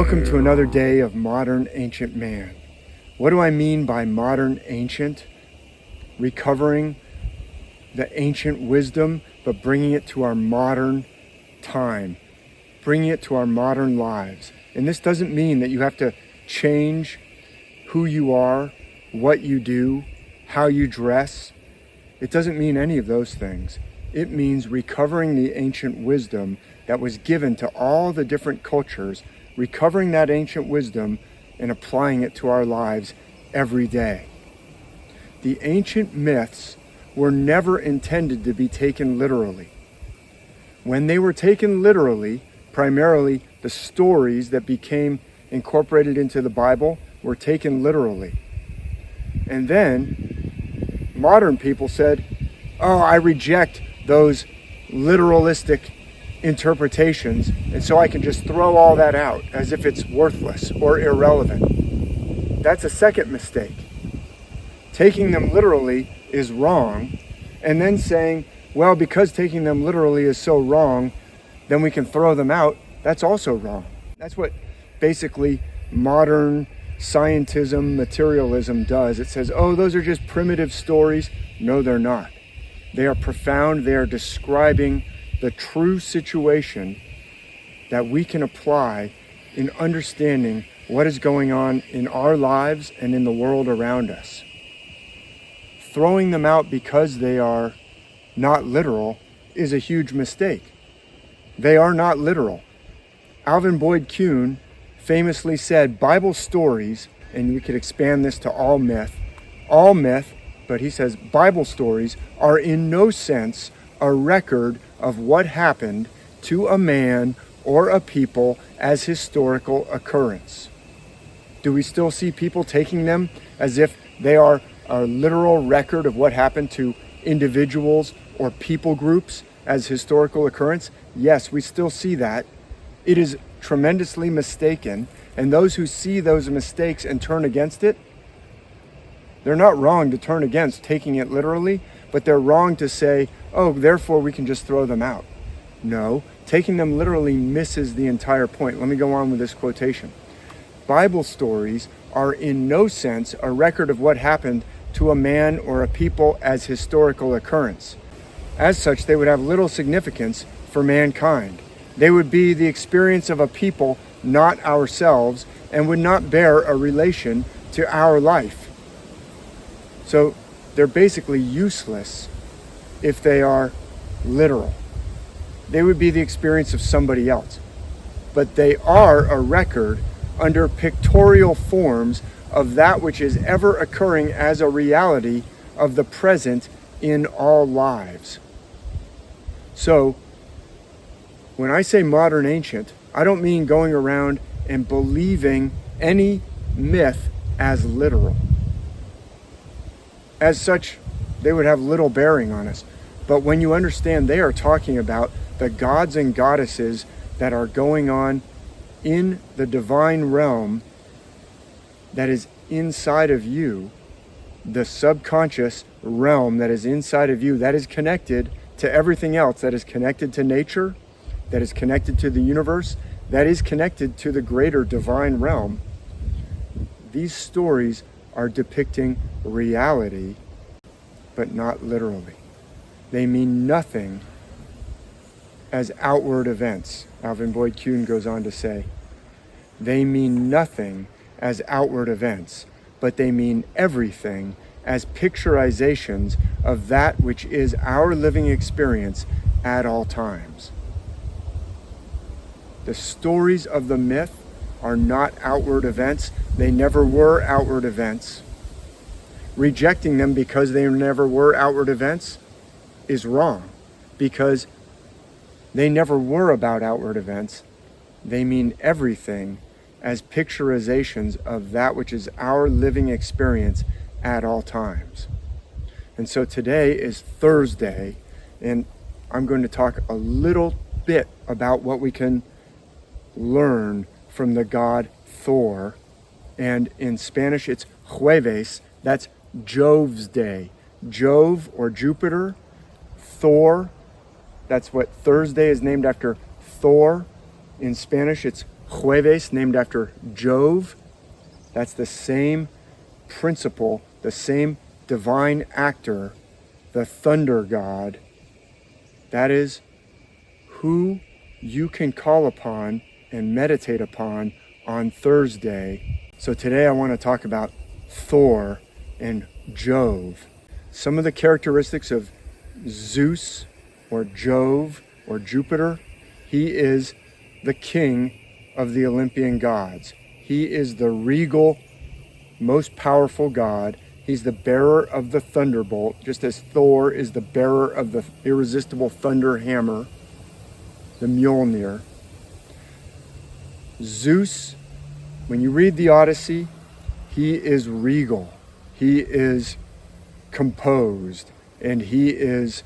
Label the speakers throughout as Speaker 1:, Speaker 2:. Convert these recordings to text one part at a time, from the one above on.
Speaker 1: Welcome to another day of Modern Ancient Man. What do I mean by modern ancient? Recovering the ancient wisdom, but bringing it to our modern time, bringing it to our modern lives. And this doesn't mean that you have to change who you are, what you do, how you dress. It doesn't mean any of those things. It means recovering the ancient wisdom that was given to all the different cultures, recovering that ancient wisdom and applying it to our lives every day. The ancient myths were never intended to be taken literally. When they were taken literally, primarily the stories that became incorporated into the Bible were taken literally. And then modern people said, oh, I reject those literalistic interpretations, and so I can just throw all that out as if it's worthless or irrelevant. That's a second mistake. Taking them literally is wrong, and then saying, well, because taking them literally is so wrong, then we can throw them out, that's also wrong. That's what basically modern scientism, materialism does. It says, oh, those are just primitive stories. No, they're not. They are profound. They are describing the true situation that we can apply in understanding what is going on in our lives and in the world around us. Throwing them out because they are not literal is a huge mistake. They are not literal. Alvin Boyd Kuhn famously said, Bible stories, and we could expand this to all myth, but he says Bible stories are in no sense a record of what happened to a man or a people as historical occurrence. Do we still see people taking them as if they are a literal record of what happened to individuals or people groups as historical occurrence? Yes, we still see that. It is tremendously mistaken, and those who see those mistakes and turn against it, they're not wrong to turn against taking it literally, but they're wrong to say, oh, therefore we can just throw them out. No, taking them literally misses the entire point. Let me go on with this quotation. Bible stories are in no sense a record of what happened to a man or a people as historical occurrence. As such, they would have little significance for mankind. They would be the experience of a people, not ourselves, and would not bear a relation to our life. So they're basically useless if they are literal. They would be the experience of somebody else. But they are a record under pictorial forms of that which is ever occurring as a reality of the present in all lives. So when I say modern ancient, I don't mean going around and believing any myth as literal. As such, they would have little bearing on us. But when you understand they are talking about the gods and goddesses that are going on in the divine realm that is inside of you, the subconscious realm that is inside of you, that is connected to everything else, that is connected to nature, that is connected to the universe, that is connected to the greater divine realm. These stories are depicting reality, but not literally. They mean nothing as outward events. Alvin Boyd Kuhn goes on to say, they mean nothing as outward events, but they mean everything as picturizations of that which is our living experience at all times. The stories of the myth are not outward events. They never were outward events. Rejecting them because they never were outward events is wrong, because they never were about outward events. They mean everything as picturizations of that which is our living experience at all times. And so today is Thursday, and I'm going to talk a little bit about what we can learn from the god Thor. And in Spanish it's Jueves, that's Jove's day. Jove or Jupiter, Thor, that's what Thursday is named after. Thor. In Spanish it's Jueves, named after Jove. That's the same principle, the same divine actor, the thunder god. That is who you can call upon and meditate upon on Thursday. So today I want to talk about Thor and Jove. Some of the characteristics of Zeus or Jove or Jupiter. He is the king of the Olympian gods. He is the regal, most powerful god. He's the bearer of the thunderbolt, just as Thor is the bearer of the irresistible thunder hammer, the Mjolnir. Zeus, when you read the Odyssey, he is regal. He is composed, and he is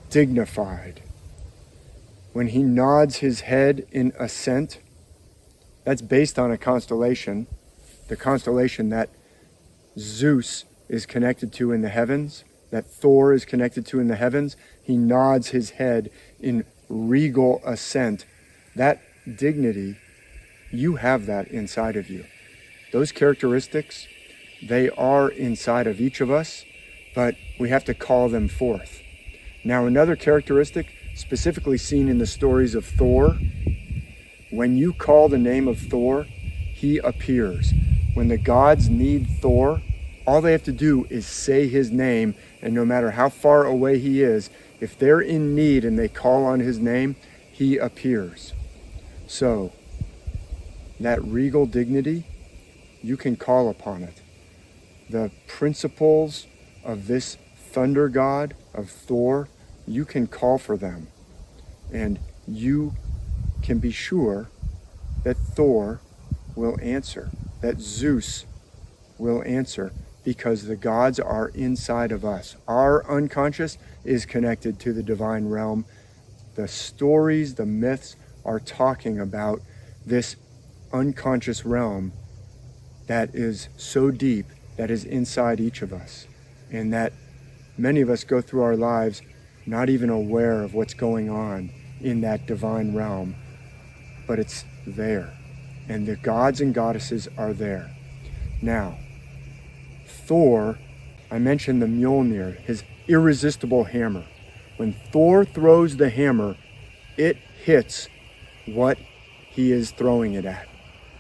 Speaker 1: dignified. When he nods his head in assent, that's based on a constellation, the constellation that Zeus is connected to in the heavens, that Thor is connected to in the heavens. He nods his head in regal assent. That dignity, you have that inside of you. Those characteristics, they are inside of each of us, but we have to call them forth. Now, another characteristic specifically seen in the stories of Thor, when you call the name of Thor, he appears. When the gods need Thor, all they have to do is say his name, and no matter how far away he is, if they're in need and they call on his name, he appears. So, that regal dignity, you can call upon it. The principles of this thunder god, of Thor, you can call for them. And you can be sure that Thor will answer, that Zeus will answer, because the gods are inside of us. Our unconscious is connected to the divine realm. The stories, the myths are talking about this unconscious realm that is so deep, that is inside each of us, and that many of us go through our lives not even aware of what's going on in that divine realm, but it's there, and the gods and goddesses are there. Now, Thor, I mentioned the Mjolnir, his irresistible hammer. When Thor throws the hammer, it hits what he is throwing it at.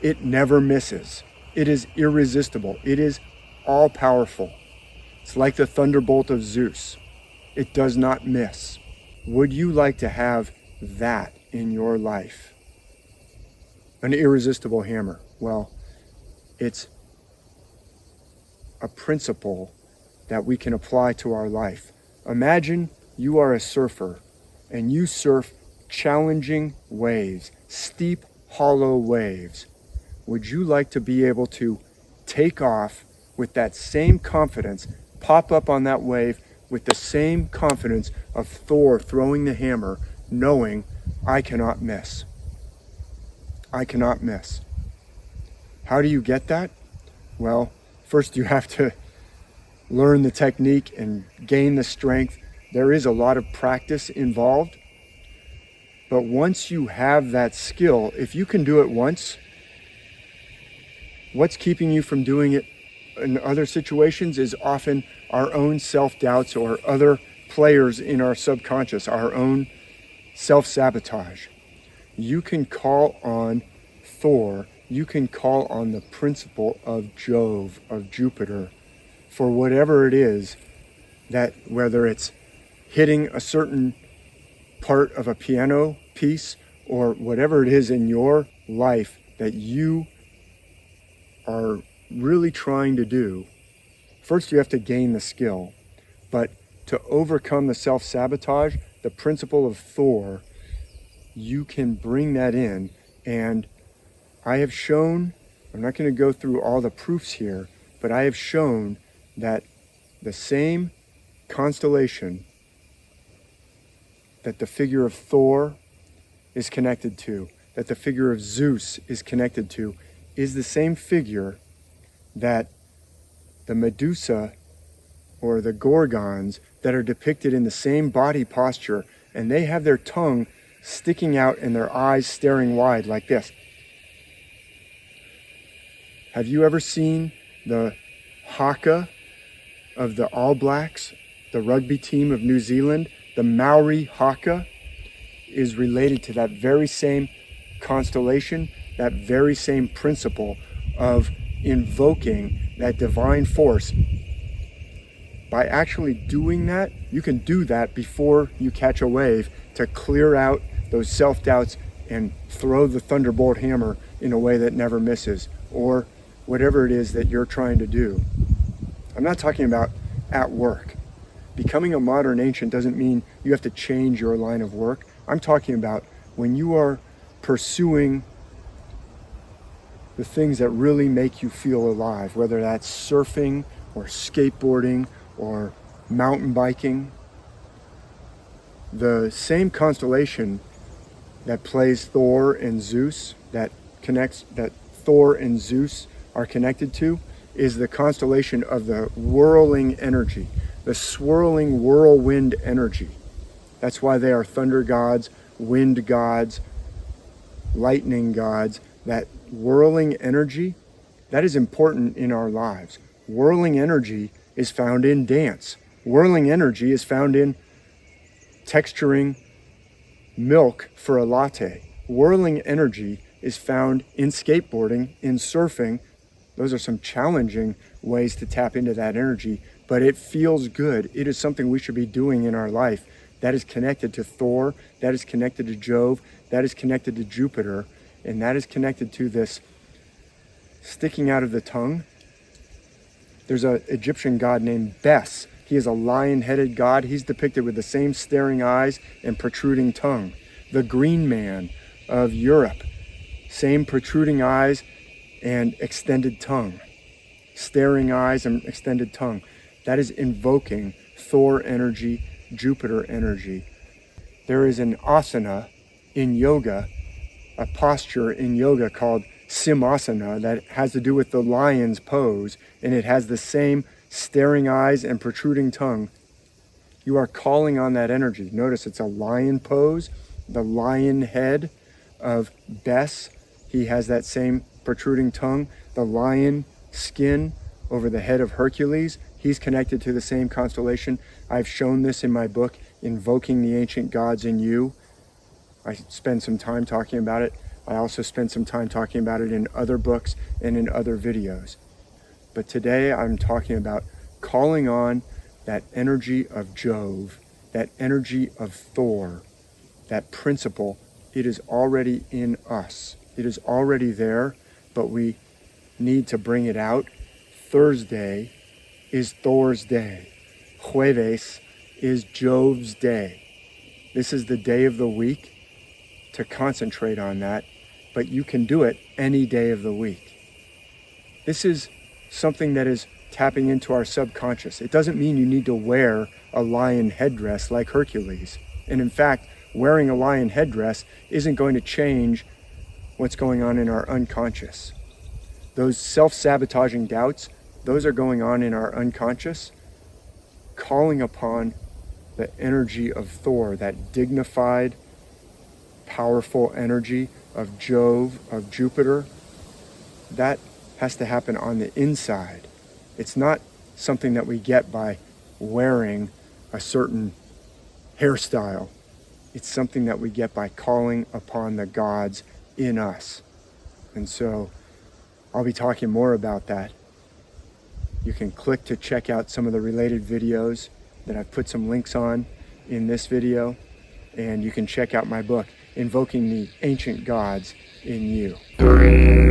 Speaker 1: It never misses. It is irresistible. It is all-powerful. It's like the thunderbolt of Zeus. It does not miss. Would you like to have that in your life? An irresistible hammer. Well, it's a principle that we can apply to our life. Imagine you are a surfer and you surf challenging waves, steep, hollow waves. Would you like to be able to take off with that same confidence, pop up on that wave with the same confidence of Thor throwing the hammer, knowing I cannot miss? I cannot miss. How do you get that? Well, first you have to learn the technique and gain the strength. There is a lot of practice involved. But once you have that skill, if you can do it once, what's keeping you from doing it in other situations is often our own self-doubts or other players in our subconscious, our own self-sabotage. You can call on Thor, you can call on the principle of Jove, of Jupiter, for whatever it is, that whether it's hitting a certain part of a piano piece or whatever it is in your life that you are really trying to do. First, you have to gain the skill, but to overcome the self-sabotage, the principle of Thor, you can bring that in. And I have shown, I'm not going to go through all the proofs here, but I have shown that the same constellation that the figure of Thor is connected to, that the figure of Zeus is connected to, is the same figure that the Medusa or the Gorgons that are depicted in the same body posture, and they have their tongue sticking out and their eyes staring wide like this. Have you ever seen the haka of the All Blacks, the rugby team of New Zealand? The Maori haka is related to that very same constellation, that very same principle of invoking that divine force. By actually doing that, you can do that before you catch a wave to clear out those self-doubts and throw the thunderbolt hammer in a way that never misses, or whatever it is that you're trying to do. I'm not talking about at work. Becoming a modern ancient doesn't mean you have to change your line of work. I'm talking about when you are pursuing the things that really make you feel alive, whether that's surfing or skateboarding or mountain biking. The same constellation that plays Thor and Zeus, that Thor and Zeus are connected to, is the constellation of the whirling energy, the swirling whirlwind energy. That's why they are thunder gods, wind gods, lightning gods. That whirling energy, that is important in our lives. Whirling energy is found in dance. Whirling energy is found in texturing milk for a latte. Whirling energy is found in skateboarding, in surfing. Those are some challenging ways to tap into that energy, but it feels good. It is something we should be doing in our life. That is connected to Thor, that is connected to Jove, that is connected to Jupiter, and that is connected to this sticking out of the tongue. There's an Egyptian god named Bes. He is a lion-headed god. He's depicted with the same staring eyes and protruding tongue. The Green Man of Europe, same protruding eyes and extended tongue. Staring eyes and extended tongue. That is invoking Thor energy, Jupiter energy. There is an asana in yoga, a posture in yoga called Simhasana that has to do with the lion's pose, and it has the same staring eyes and protruding tongue. You are calling on that energy. Notice it's a lion pose. The lion head of Bes, he has that same protruding tongue. The lion skin over the head of Hercules, he's connected to the same constellation. I've shown this in my book, Invoking the Ancient Gods in You. I spend some time talking about it. I also spend some time talking about it in other books and in other videos. But today I'm talking about calling on that energy of Jove, that energy of Thor, that principle. It is already in us. It is already there, but we need to bring it out. Thursday is Thor's day. Jueves is Jove's day. This is the day of the week to concentrate on that, but you can do it any day of the week. This is something that is tapping into our subconscious. It doesn't mean you need to wear a lion headdress like Hercules. And in fact, wearing a lion headdress isn't going to change what's going on in our unconscious. Those self-sabotaging doubts, those are going on in our unconscious, calling upon the energy of Thor, that dignified, powerful energy of Jove, of Jupiter. That has to happen on the inside. It's not something that we get by wearing a certain hairstyle. It's something that we get by calling upon the gods in us. And so I'll be talking more about that. You can click to check out some of the related videos that I've put some links on in this video. And you can check out my book, Invoking the Ancient Gods in You.